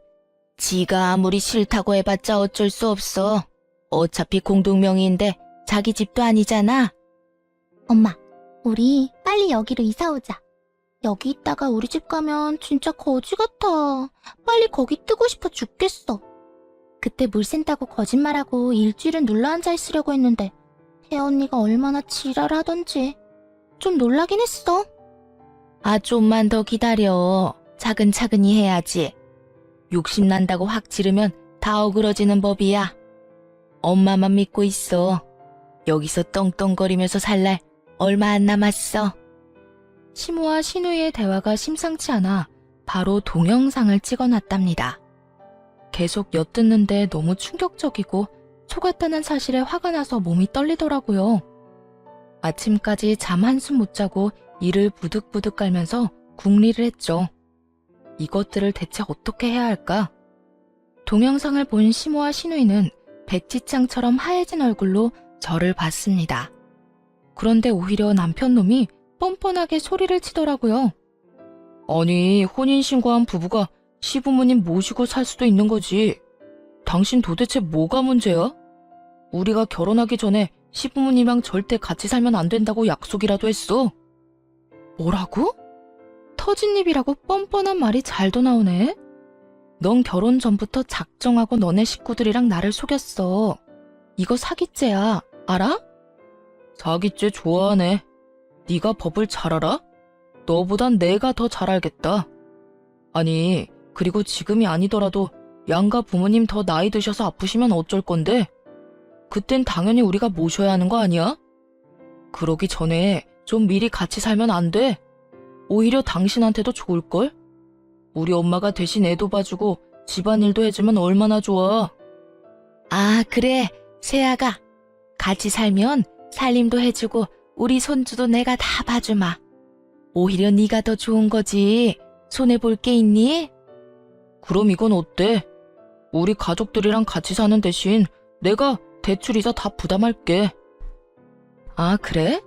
지가 아무리 싫다고 해봤자 어쩔 수 없어. 어차피 공동명의인데 자기 집도 아니잖아. 엄마, 우리 빨리 여기로 이사 오자. 여기 있다가 우리 집 가면 진짜 거지 같아. 빨리 거기 뜨고 싶어 죽겠어. 그때 물 샌다고 거짓말하고 일주일은 눌러앉아 있으려고 했는데 혜언니가 얼마나 지랄하던지 좀 놀라긴 했어. 아, 좀만 더 기다려. 차근차근히 해야지. 욕심난다고 확 지르면 다 어그러지는 법이야. 엄마만 믿고 있어. 여기서 떵떵거리면서 살 날 얼마 안 남았어. 시모와 신우의 대화가 심상치 않아 바로 동영상을 찍어놨답니다. 계속 엿듣는데 너무 충격적이고 속았다는 사실에 화가 나서 몸이 떨리더라고요. 아침까지 잠 한숨 못 자고 이를 부득부득 깔면서 궁리를 했죠. 이것들을 대체 어떻게 해야 할까? 동영상을 본 시모와 신우이는 백지장처럼 하얘진 얼굴로 저를 봤습니다. 그런데 오히려 남편놈이 뻔뻔하게 소리를 치더라고요. 아니, 혼인신고한 부부가 시부모님 모시고 살 수도 있는 거지. 당신 도대체 뭐가 문제야? 우리가 결혼하기 전에 시부모님이랑 절대 같이 살면 안 된다고 약속이라도 했어. 뭐라고? 터진 입이라고 뻔뻔한 말이 잘도 나오네. 넌 결혼 전부터 작정하고 너네 식구들이랑 나를 속였어. 이거 사기죄야. 알아? 사기죄 좋아하네. 네가 법을 잘 알아? 너보단 내가 더 잘 알겠다. 아니, 그리고 지금이 아니더라도 양가 부모님 더 나이 드셔서 아프시면 어쩔 건데? 그땐 당연히 우리가 모셔야 하는 거 아니야? 그러기 전에 좀 미리 같이 살면 안 돼? 오히려 당신한테도 좋을걸? 우리 엄마가 대신 애도 봐주고 집안일도 해주면 얼마나 좋아. 아, 그래. 세아가 같이 살면 살림도 해주고 우리 손주도 내가 다 봐주마. 오히려 네가 더 좋은 거지. 손해볼 게 있니? 그럼 이건 어때? 우리 가족들이랑 같이 사는 대신 내가 대출이자 다 부담할게. 아, 그래?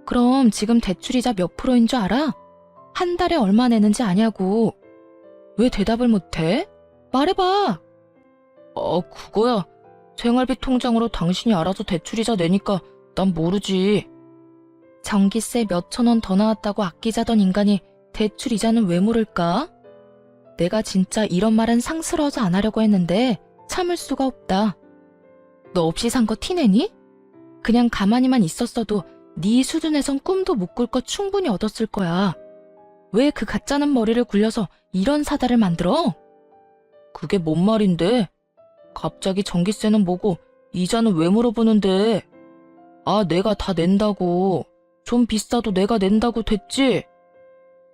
그럼 지금 대출이자 몇 프로인 줄 알아? 한 달에 얼마 내는지 아냐고. 왜 대답을 못해? 말해봐. 그거야. 생활비 통장으로 당신이 알아서 대출이자 내니까 난 모르지. 전기세 몇천 원 더 나왔다고 아끼자던 인간이 대출이자는 왜 모를까? 내가 진짜 이런 말은 상스러워서 안 하려고 했는데 참을 수가 없다. 너 없이 산 거 티내니? 그냥 가만히만 있었어도 네 수준에선 꿈도 못 꿀 거 충분히 얻었을 거야. 왜 그 가짜는 머리를 굴려서 이런 사달을 만들어? 그게 뭔 말인데? 갑자기 전기세는 뭐고 이자는 왜 물어보는데? 아, 내가 다 낸다고. 좀 비싸도 내가 낸다고 됐지?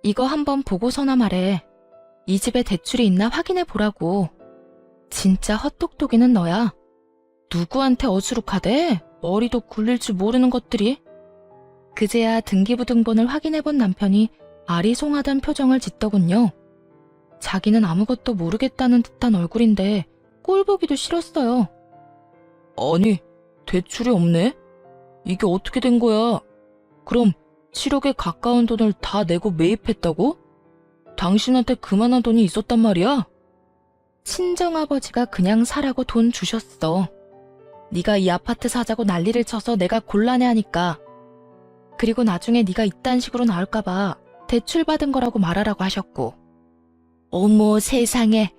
이거 한번 보고서나 말해. 이 집에 대출이 있나 확인해 보라고. 진짜 헛똑똑이는 너야. 누구한테 어수룩하대? 머리도 굴릴 줄 모르는 것들이. 그제야 등기부등본을 확인해 본 남편이 아리송하단 표정을 짓더군요. 자기는 아무것도 모르겠다는 듯한 얼굴인데 꼴 보기도 싫었어요. 아니, 대출이 없네? 이게 어떻게 된 거야? 그럼 7억에 가까운 돈을 다 내고 매입했다고? 당신한테 그만한 돈이 있었단 말이야? 친정아버지가 그냥 사라고 돈 주셨어. 네가 이 아파트 사자고 난리를 쳐서 내가 곤란해하니까. 그리고 나중에 네가 이딴 식으로 나올까봐 대출 받은 거라고 말하라고 하셨고. 어머 세상에,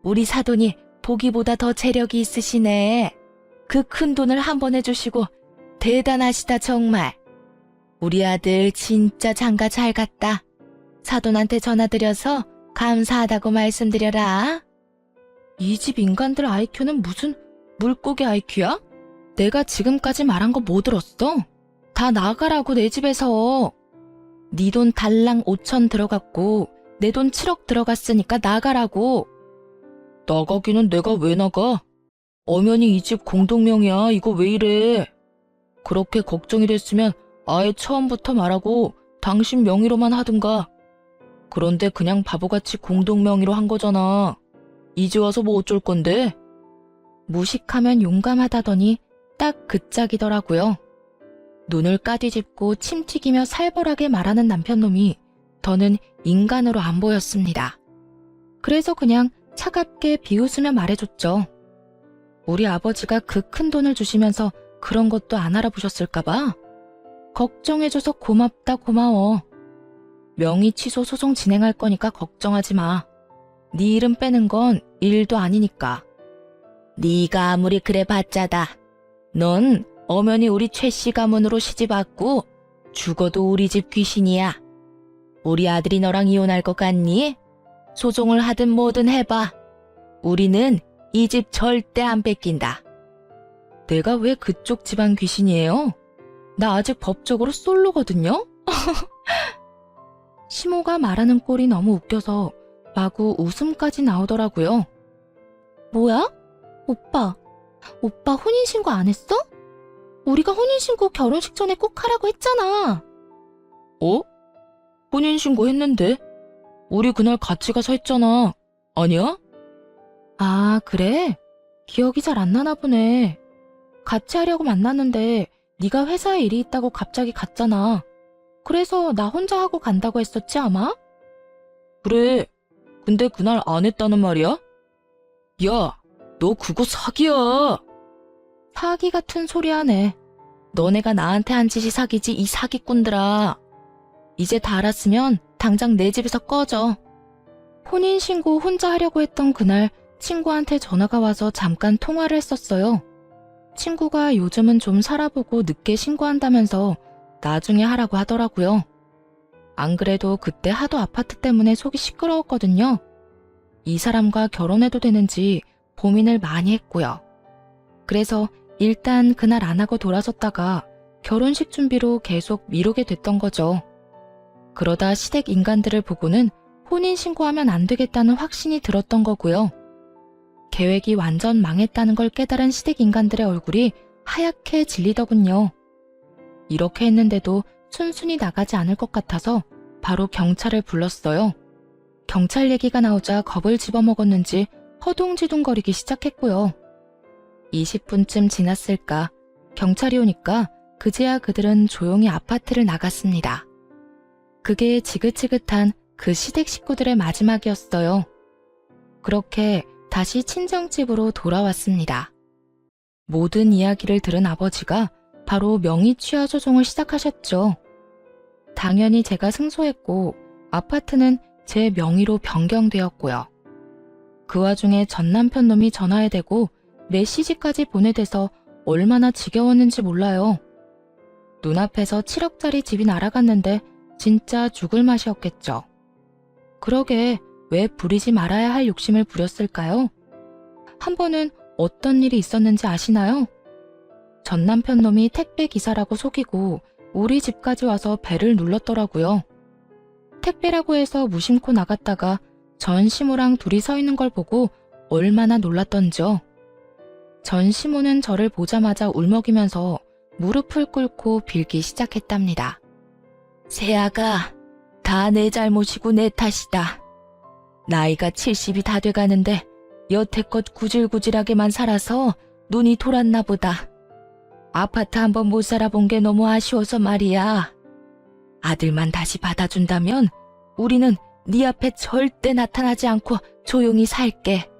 우리 사돈이 보기보다 더 재력이 있으시네. 그 큰 돈을 한 번 해주시고 대단하시다 정말. 우리 아들 진짜 장가 잘 갔다. 사돈한테 전화드려서 감사하다고 말씀드려라. 이 집 인간들 IQ는 무슨 물고기 IQ야? 내가 지금까지 말한 거 뭐 들었어? 다 나가라고 내 집에서. 네 돈 달랑 5천 들어갔고 내 돈 7억 들어갔으니까 나가라고. 나가기는 내가 왜 나가? 엄연히 이 집 공동명이야. 이거 왜 이래? 그렇게 걱정이 됐으면 아예 처음부터 말하고 당신 명의로만 하든가. 그런데 그냥 바보같이 공동명의로 한 거잖아. 이제 와서 뭐 어쩔 건데? 무식하면 용감하다더니 딱 그 짝이더라고요. 눈을 까뒤집고 침 튀기며 살벌하게 말하는 남편놈이 더는 인간으로 안 보였습니다. 그래서 그냥 차갑게 비웃으며 말해줬죠. 우리 아버지가 그 큰 돈을 주시면서 그런 것도 안 알아보셨을까봐? 걱정해줘서 고맙다 고마워. 명의 취소 소송 진행할 거니까 걱정하지 마. 네 이름 빼는 건 일도 아니니까. 네가 아무리 그래 봤자다. 넌 엄연히 우리 최씨 가문으로 시집 왔고 죽어도 우리 집 귀신이야. 우리 아들이 너랑 이혼할 것 같니? 소송을 하든 뭐든 해봐. 우리는 이 집 절대 안 뺏긴다. 내가 왜 그쪽 집안 귀신이에요? 나 아직 법적으로 솔로거든요? 시모가 말하는 꼴이 너무 웃겨서 마구 웃음까지 나오더라고요. 뭐야? 오빠 혼인신고 안 했어? 우리가 혼인신고 결혼식 전에 꼭 하라고 했잖아. 혼인신고 했는데? 우리 그날 같이 가서 했잖아. 아니야? 아, 그래? 기억이 잘 안 나나 보네. 같이 하려고 만났는데 네가 회사에 일이 있다고 갑자기 갔잖아. 그래서 나 혼자 하고 간다고 했었지 아마? 그래. 근데 그날 안 했다는 말이야? 야, 너 그거 사기야. 사기 같은 소리 하네. 너네가 나한테 한 짓이 사기지 이 사기꾼들아. 이제 다 알았으면 당장 내 집에서 꺼져. 혼인신고 혼자 하려고 했던 그날 친구한테 전화가 와서 잠깐 통화를 했었어요. 친구가 요즘은 좀 살아보고 늦게 신고한다면서 나중에 하라고 하더라고요. 안 그래도 그때 하도 아파트 때문에 속이 시끄러웠거든요. 이 사람과 결혼해도 되는지 고민을 많이 했고요. 그래서 일단 그날 안 하고 돌아섰다가 결혼식 준비로 계속 미루게 됐던 거죠. 그러다 시댁 인간들을 보고는 혼인신고하면 안 되겠다는 확신이 들었던 거고요. 계획이 완전 망했다는 걸 깨달은 시댁 인간들의 얼굴이 하얗게 질리더군요. 이렇게 했는데도 순순히 나가지 않을 것 같아서 바로 경찰을 불렀어요. 경찰 얘기가 나오자 겁을 집어먹었는지 허둥지둥거리기 시작했고요. 20분쯤 지났을까 경찰이 오니까 그제야 그들은 조용히 아파트를 나갔습니다. 그게 지긋지긋한 그 시댁 식구들의 마지막이었어요. 그렇게 다시 친정집으로 돌아왔습니다. 모든 이야기를 들은 아버지가 바로 명의 취하 소송을 시작하셨죠. 당연히 제가 승소했고 아파트는 제 명의로 변경되었고요. 그 와중에 전 남편 놈이 전화에 대고 메시지까지 보내대서 얼마나 지겨웠는지 몰라요. 눈앞에서 7억짜리 집이 날아갔는데 진짜 죽을 맛이었겠죠. 그러게 왜 부리지 말아야 할 욕심을 부렸을까요? 한 번은 어떤 일이 있었는지 아시나요? 전 남편 놈이 택배 기사라고 속이고 우리 집까지 와서 배를 눌렀더라고요. 택배라고 해서 무심코 나갔다가 전 시모랑 둘이 서 있는 걸 보고 얼마나 놀랐던지요. 전 시모는 저를 보자마자 울먹이면서 무릎을 꿇고 빌기 시작했답니다. 새아가, 다 내 잘못이고 내 탓이다. 나이가 70이 다 돼가는데 여태껏 구질구질하게만 살아서 눈이 돌았나 보다. 아파트 한번 못 살아본 게 너무 아쉬워서 말이야. 아들만 다시 받아준다면 우리는 네 앞에 절대 나타나지 않고 조용히 살게.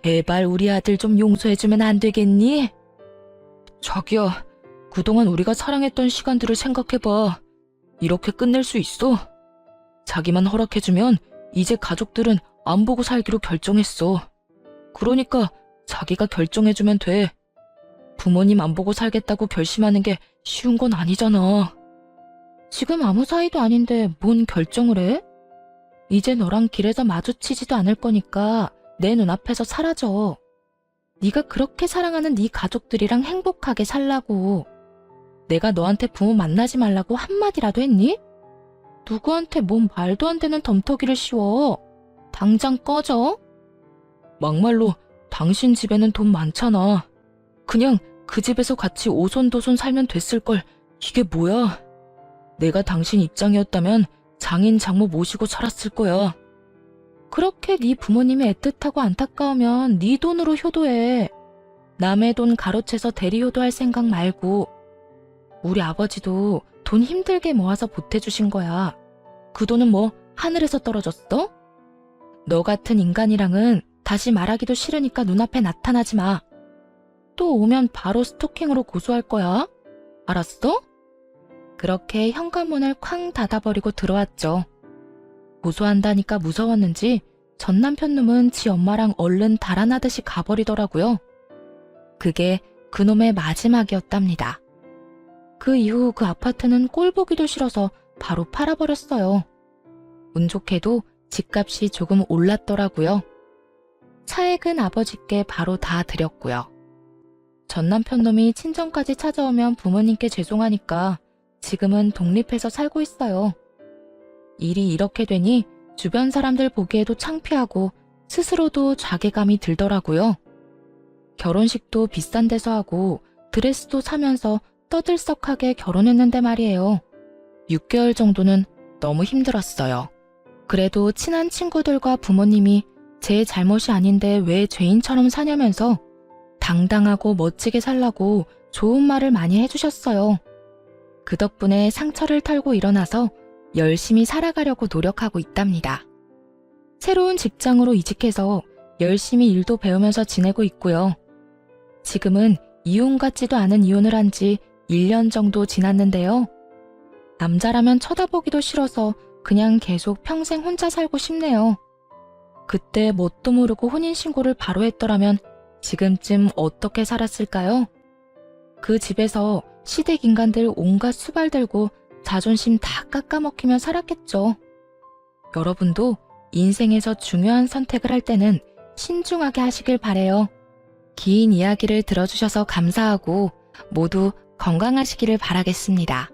제발 우리 아들 좀 용서해주면 안 되겠니? 자기야, 그동안 우리가 사랑했던 시간들을 생각해봐. 이렇게 끝낼 수 있어? 자기만 허락해주면 이제 가족들은 안 보고 살기로 결정했어. 그러니까 자기가 결정해주면 돼. 부모님 안 보고 살겠다고 결심하는 게 쉬운 건 아니잖아. 지금 아무 사이도 아닌데 뭔 결정을 해? 이제 너랑 길에서 마주치지도 않을 거니까 내 눈앞에서 사라져. 네가 그렇게 사랑하는 네 가족들이랑 행복하게 살라고. 내가 너한테 부모 만나지 말라고 한마디라도 했니? 누구한테 뭔 말도 안 되는 덤터기를 씌워. 당장 꺼져. 막말로 당신 집에는 돈 많잖아. 그냥 그 집에서 같이 오손도손 살면 됐을걸. 이게 뭐야? 내가 당신 입장이었다면 장인 장모 모시고 살았을 거야. 그렇게 네 부모님이 애틋하고 안타까우면 네 돈으로 효도해. 남의 돈 가로채서 대리 효도할 생각 말고. 우리 아버지도 돈 힘들게 모아서 보태주신 거야. 그 돈은 뭐 하늘에서 떨어졌어? 너 같은 인간이랑은 다시 말하기도 싫으니까 눈앞에 나타나지 마. 또 오면 바로 스토킹으로 고소할 거야. 알았어? 그렇게 현관문을 쾅 닫아버리고 들어왔죠. 고소한다니까 무서웠는지 전 남편 놈은 지 엄마랑 얼른 달아나듯이 가버리더라고요. 그게 그놈의 마지막이었답니다. 그 이후 그 아파트는 꼴 보기도 싫어서 바로 팔아버렸어요. 운 좋게도 집값이 조금 올랐더라고요. 차액은 아버지께 바로 다 드렸고요. 전 남편 놈이 친정까지 찾아오면 부모님께 죄송하니까 지금은 독립해서 살고 있어요. 일이 이렇게 되니 주변 사람들 보기에도 창피하고 스스로도 자괴감이 들더라고요. 결혼식도 비싼 데서 하고 드레스도 사면서 떠들썩하게 결혼했는데 말이에요. 6개월 정도는 너무 힘들었어요. 그래도 친한 친구들과 부모님이 제 잘못이 아닌데 왜 죄인처럼 사냐면서 당당하고 멋지게 살라고 좋은 말을 많이 해주셨어요. 그 덕분에 상처를 털고 일어나서 열심히 살아가려고 노력하고 있답니다. 새로운 직장으로 이직해서 열심히 일도 배우면서 지내고 있고요. 지금은 이혼 같지도 않은 이혼을 한 지 1년 정도 지났는데요. 남자라면 쳐다보기도 싫어서 그냥 계속 평생 혼자 살고 싶네요. 그때 뭣도 모르고 혼인신고를 바로 했더라면 지금쯤 어떻게 살았을까요? 그 집에서 시댁 인간들 온갖 수발 들고 자존심 다 깎아먹히며 살았겠죠. 여러분도 인생에서 중요한 선택을 할 때는 신중하게 하시길 바래요. 긴 이야기를 들어주셔서 감사하고 모두 건강하시기를 바라겠습니다.